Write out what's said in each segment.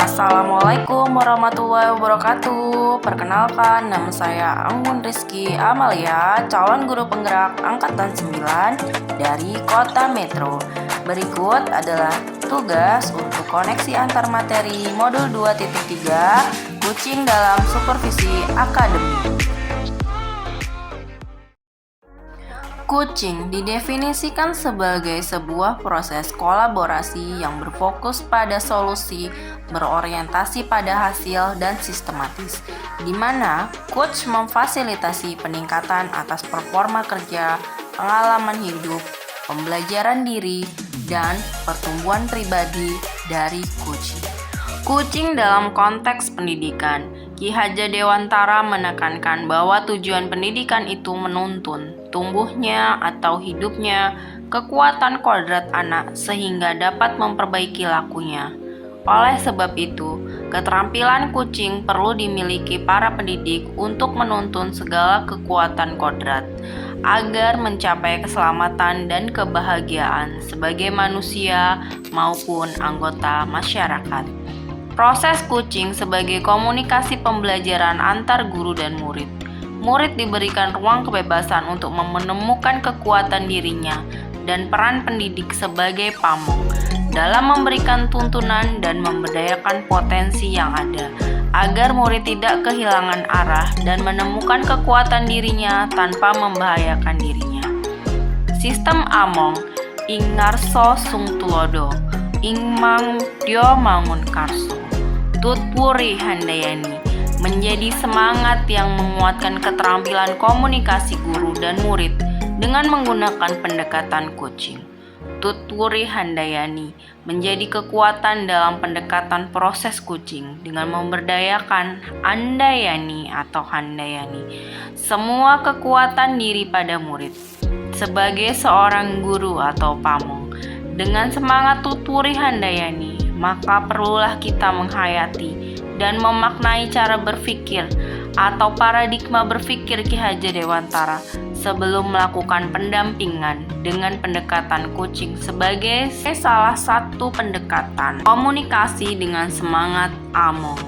Assalamualaikum warahmatullahi wabarakatuh. Perkenalkan, nama saya Anggun Rizky Amalia, calon guru penggerak Angkatan 9 dari Kota Metro. Berikut adalah tugas untuk koneksi antar materi modul 2.3 Kucing dalam supervisi akademik. Kucing didefinisikan sebagai sebuah proses kolaborasi yang berfokus pada solusi, berorientasi pada hasil, dan sistematis, di mana coach memfasilitasi peningkatan atas performa kerja, pengalaman hidup, pembelajaran diri, dan pertumbuhan pribadi dari kucing. Kucing dalam konteks pendidikan. Ki Hajar Dewantara menekankan bahwa tujuan pendidikan itu menuntun tumbuhnya atau hidupnya kekuatan kodrat anak sehingga dapat memperbaiki lakunya. Oleh sebab itu, keterampilan kucing perlu dimiliki para pendidik untuk menuntun segala kekuatan kodrat agar mencapai keselamatan dan kebahagiaan sebagai manusia maupun anggota masyarakat. Proses kucing sebagai komunikasi pembelajaran antar guru dan murid. Murid diberikan ruang kebebasan untuk menemukan kekuatan dirinya dan peran pendidik sebagai pamong dalam memberikan tuntunan dan memberdayakan potensi yang ada, agar murid tidak kehilangan arah dan menemukan kekuatan dirinya tanpa membahayakan dirinya. Sistem Among ing ngarso sung tulodo, ing mang dio mangun karso. Tutpuri Handayani menjadi semangat yang menguatkan keterampilan komunikasi guru dan murid dengan menggunakan pendekatan kucing. Tutpuri Handayani menjadi kekuatan dalam pendekatan proses kucing dengan memberdayakan Andayani atau Handayani semua kekuatan diri pada murid. Sebagai seorang guru atau pamong, dengan semangat Tutpuri Handayani, maka perlulah kita menghayati dan memaknai cara berpikir atau paradigma berpikir Ki Hajar Dewantara sebelum melakukan pendampingan dengan pendekatan kucing sebagai salah satu pendekatan komunikasi dengan semangat Among.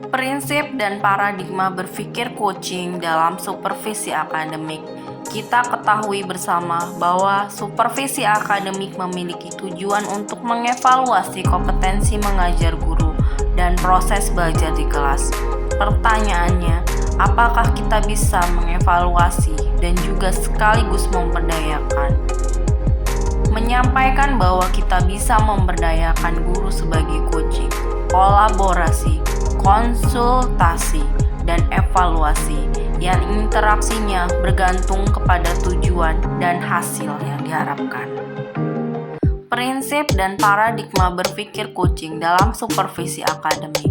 Prinsip dan paradigma berpikir kucing dalam supervisi akademik. Kita ketahui bersama bahwa supervisi akademik memiliki tujuan untuk mengevaluasi kompetensi mengajar guru dan proses belajar di kelas. Pertanyaannya, apakah kita bisa mengevaluasi dan juga sekaligus memberdayakan? Menyampaikan bahwa kita bisa memberdayakan guru sebagai kucing, kolaborasi, konsultasi, dan evaluasi yang interaksinya bergantung kepada tujuan dan hasil yang diharapkan. Prinsip dan paradigma berpikir kucing dalam supervisi akademik.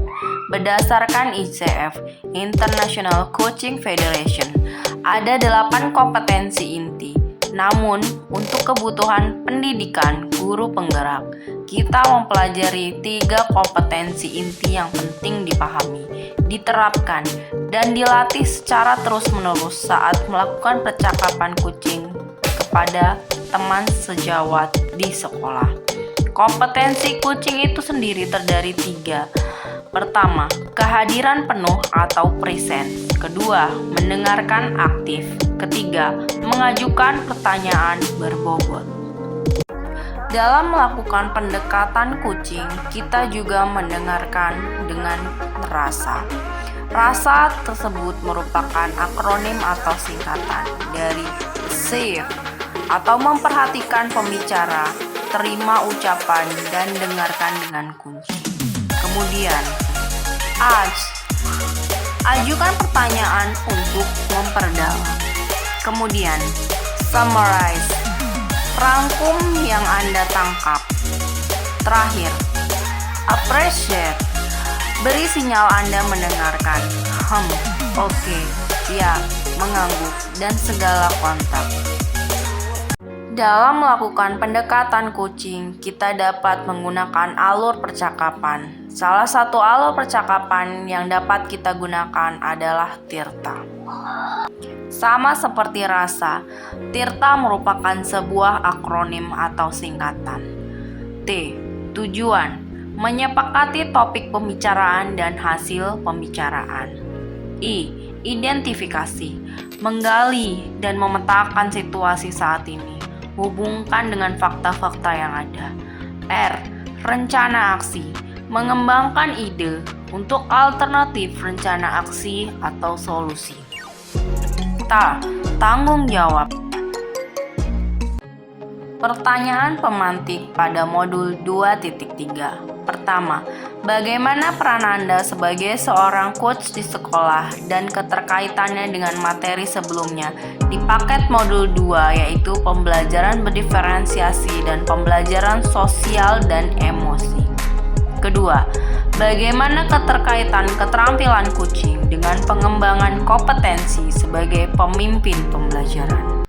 Berdasarkan ICF, International Coaching Federation, ada 8 kompetensi inti. Namun, untuk kebutuhan pendidikan guru penggerak, kita mempelajari 3 kompetensi inti yang penting dipahami, diterapkan, dan dilatih secara terus-menerus saat melakukan percakapan kucing kepada teman sejawat di sekolah. Kompetensi kucing itu sendiri terdiri 3. Pertama, kehadiran penuh atau presence. Kedua, mendengarkan aktif. Ketiga, mengajukan pertanyaan berbobot. Dalam melakukan pendekatan kucing, kita juga mendengarkan dengan rasa. Rasa tersebut merupakan akronim atau singkatan dari receive atau memperhatikan pembicara, terima ucapan, dan dengarkan dengan kunci. Kemudian, ajukan pertanyaan untuk memperdalam. Kemudian, summarize, rangkum yang Anda tangkap. Terakhir, appreciate, beri sinyal Anda mendengarkan. Oke, ya, mengangguk, dan segala kontak. Dalam melakukan pendekatan kucing, kita dapat menggunakan alur percakapan. Salah satu alur percakapan yang dapat kita gunakan adalah tirta. Sama seperti rasa, tirta merupakan sebuah akronim atau singkatan. T. Tujuan. Menyepakati topik pembicaraan dan hasil pembicaraan. I. Identifikasi. Menggali dan memetakan situasi saat ini. Hubungkan dengan fakta-fakta yang ada. R. Rencana aksi. Mengembangkan ide untuk alternatif rencana aksi atau solusi. T. Tanggung jawab. Pertanyaan pemantik pada modul 2.3. Pertama, bagaimana peran Anda sebagai seorang coach di sekolah dan keterkaitannya dengan materi sebelumnya di paket modul 2, yaitu pembelajaran berdiferensiasi dan pembelajaran sosial dan emosi. Kedua, bagaimana keterkaitan keterampilan coaching dengan pengembangan kompetensi sebagai pemimpin pembelajaran.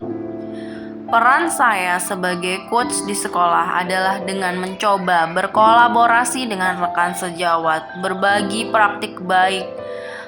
Peran saya sebagai coach di sekolah adalah dengan mencoba berkolaborasi dengan rekan sejawat, berbagi praktik baik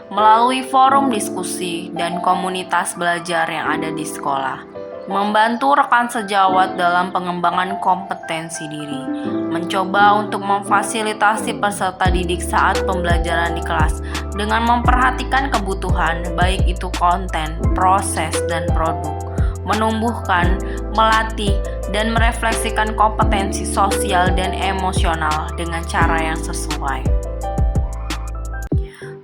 melalui forum diskusi dan komunitas belajar yang ada di sekolah, membantu rekan sejawat dalam pengembangan kompetensi diri, mencoba untuk memfasilitasi peserta didik saat pembelajaran di kelas dengan memperhatikan kebutuhan, baik itu konten, proses, dan produk, menumbuhkan, melatih, dan merefleksikan kompetensi sosial dan emosional dengan cara yang sesuai.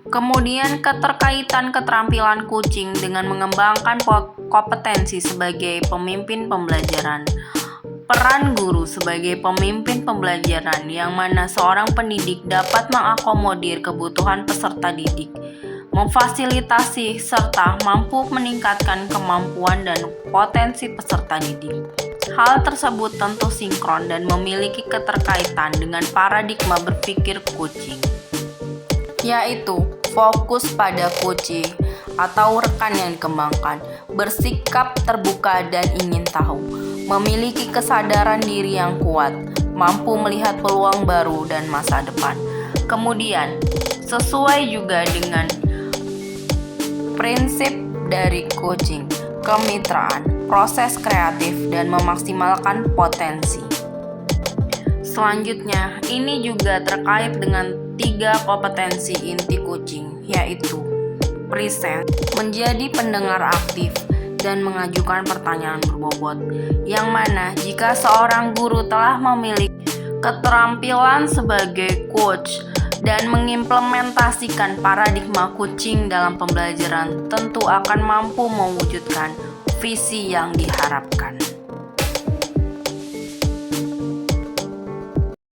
Kemudian keterkaitan keterampilan coaching dengan mengembangkan kompetensi sebagai pemimpin pembelajaran. Peran guru sebagai pemimpin pembelajaran yang mana seorang pendidik dapat mengakomodir kebutuhan peserta didik, memfasilitasi serta mampu meningkatkan kemampuan dan potensi peserta didik. Hal tersebut tentu sinkron dan memiliki keterkaitan dengan paradigma berpikir coaching, yaitu fokus pada coaching atau rekan yang dikembangkan, bersikap terbuka dan ingin tahu, memiliki kesadaran diri yang kuat, mampu melihat peluang baru dan masa depan. Kemudian, sesuai juga dengan prinsip dari coaching, kemitraan, proses kreatif, dan memaksimalkan potensi. Selanjutnya, ini juga terkait dengan 3 kompetensi inti coaching, yaitu present, menjadi pendengar aktif, dan mengajukan pertanyaan berbobot, yang mana jika seorang guru telah memiliki keterampilan sebagai coach dan mengimplementasikan paradigma coaching dalam pembelajaran, tentu akan mampu mewujudkan visi yang diharapkan.